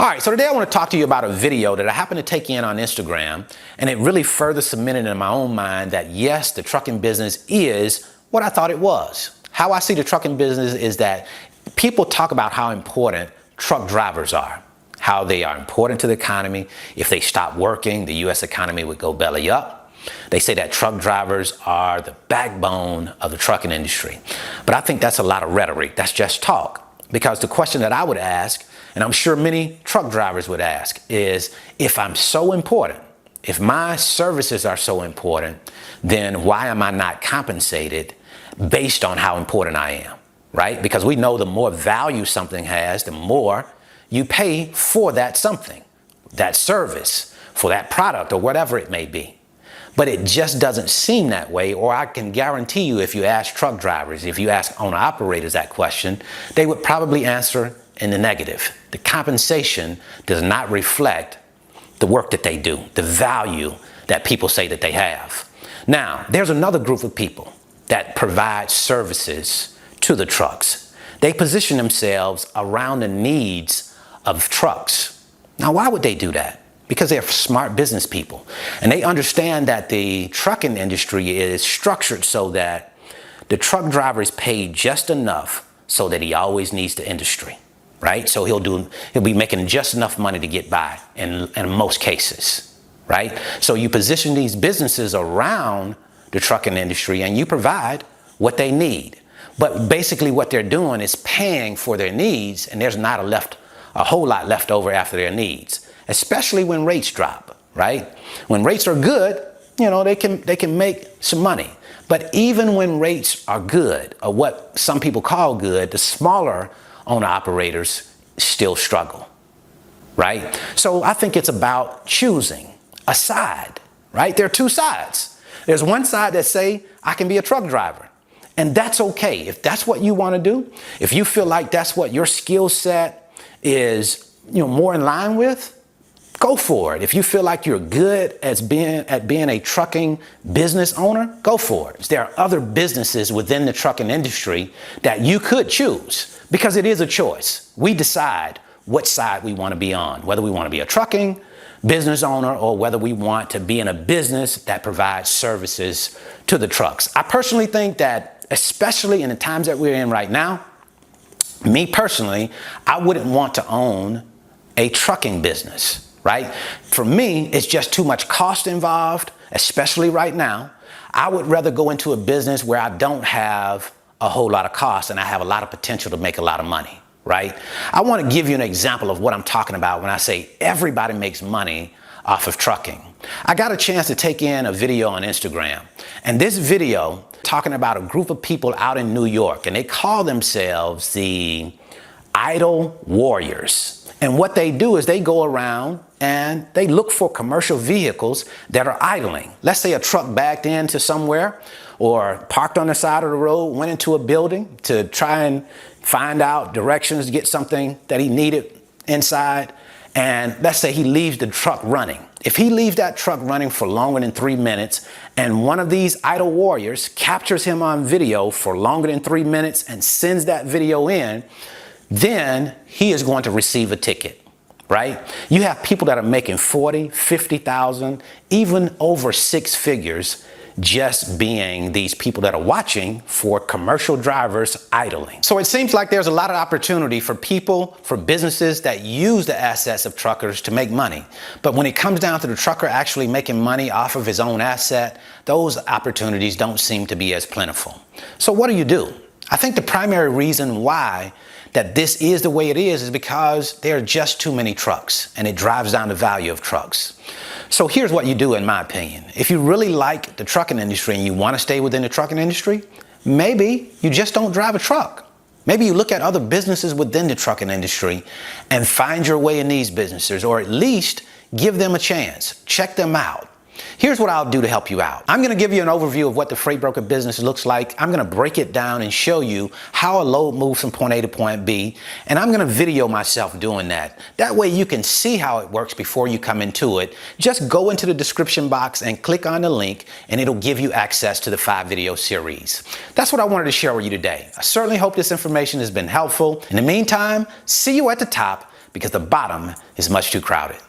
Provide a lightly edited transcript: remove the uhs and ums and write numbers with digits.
All right, so today I want to talk to you about a video that I happened to take in on Instagram, and it really further cemented in my own mind that yes, the trucking business is what I thought it was. How I see the trucking business is that people talk about how important truck drivers are, how they are important to the economy. If they stop working, the U.S. economy would go belly up. They say that truck drivers are the backbone of the trucking industry. But I think that's a lot of rhetoric. That's just talk. Because the question that I would ask, and I'm sure many truck drivers would ask, is if I'm so important, if my services are so important, then why am I not compensated based on how important I am, right? Because we know the more value something has, the more you pay for that something, that service, for that product or whatever it may be. But it just doesn't seem that way, or I can guarantee you if you ask truck drivers, if you ask owner-operators that question, they would probably answer in the negative. The compensation does not reflect the work that they do, the value that people say that they have. Now, there's another group of people that provide services to the trucks. They position themselves around the needs of trucks. Now, why would they do that? Because they're smart business people. And they understand that the trucking industry is structured so that the truck driver is paid just enough so that he always needs the industry, right? So he'll be making just enough money to get by in most cases, right? So you position these businesses around the trucking industry and you provide what they need. But basically what they're doing is paying for their needs, and there's not a whole lot left over after their needs. Especially when rates drop, right? When rates are good, you know, they can make some money. But even when rates are good, or what some people call good, the smaller owner-operators still struggle, right? So I think it's about choosing a side, right? There are two sides. There's one side that say, I can be a truck driver. And that's okay. If that's what you want to do, if you feel like that's what your skill set is, more in line with, go for it. If you feel like you're good at being a trucking business owner, go for it. There are other businesses within the trucking industry that you could choose because it is a choice. We decide what side we want to be on, whether we want to be a trucking business owner or whether we want to be in a business that provides services to the trucks. I personally think that, especially in the times that we're in right now, me personally, I wouldn't want to own a trucking business. Right? For me, it's just too much cost involved, especially right now. I would rather go into a business where I don't have a whole lot of cost and I have a lot of potential to make a lot of money, right? I want to give you an example of what I'm talking about when I say everybody makes money off of trucking. I got a chance to take in a video on Instagram, and this video talking about a group of people out in New York, and they call themselves the Idle Warriors. And what they do is they go around and they look for commercial vehicles that are idling. Let's say a truck backed into somewhere or parked on the side of the road, went into a building to try and find out directions to get something that he needed inside. And let's say he leaves the truck running. If he leaves that truck running for longer than 3 minutes and one of these idle warriors captures him on video for longer than 3 minutes and sends that video in, then he is going to receive a ticket, right? You have people that are making 40, 50,000, even over 6 figures just being these people that are watching for commercial drivers idling. So it seems like there's a lot of opportunity for people, for businesses that use the assets of truckers to make money. But when it comes down to the trucker actually making money off of his own asset, those opportunities don't seem to be as plentiful. So what do? I think the primary reason why that this is the way it is because there are just too many trucks and it drives down the value of trucks. So here's what you do, in my opinion. If you really like the trucking industry and you want to stay within the trucking industry, maybe you just don't drive a truck. Maybe you look at other businesses within the trucking industry and find your way in these businesses, or at least give them a chance. Check them out. Here's what I'll do to help you out. I'm going to give you an overview of what the freight broker business looks like. I'm going to break it down and show you how a load moves from point A to point B. And I'm going to video myself doing that. That way you can see how it works before you come into it. Just go into the description box and click on the link and it'll give you access to the 5-video series. That's what I wanted to share with you today. I certainly hope this information has been helpful. In the meantime, see you at the top. because the bottom is much too crowded.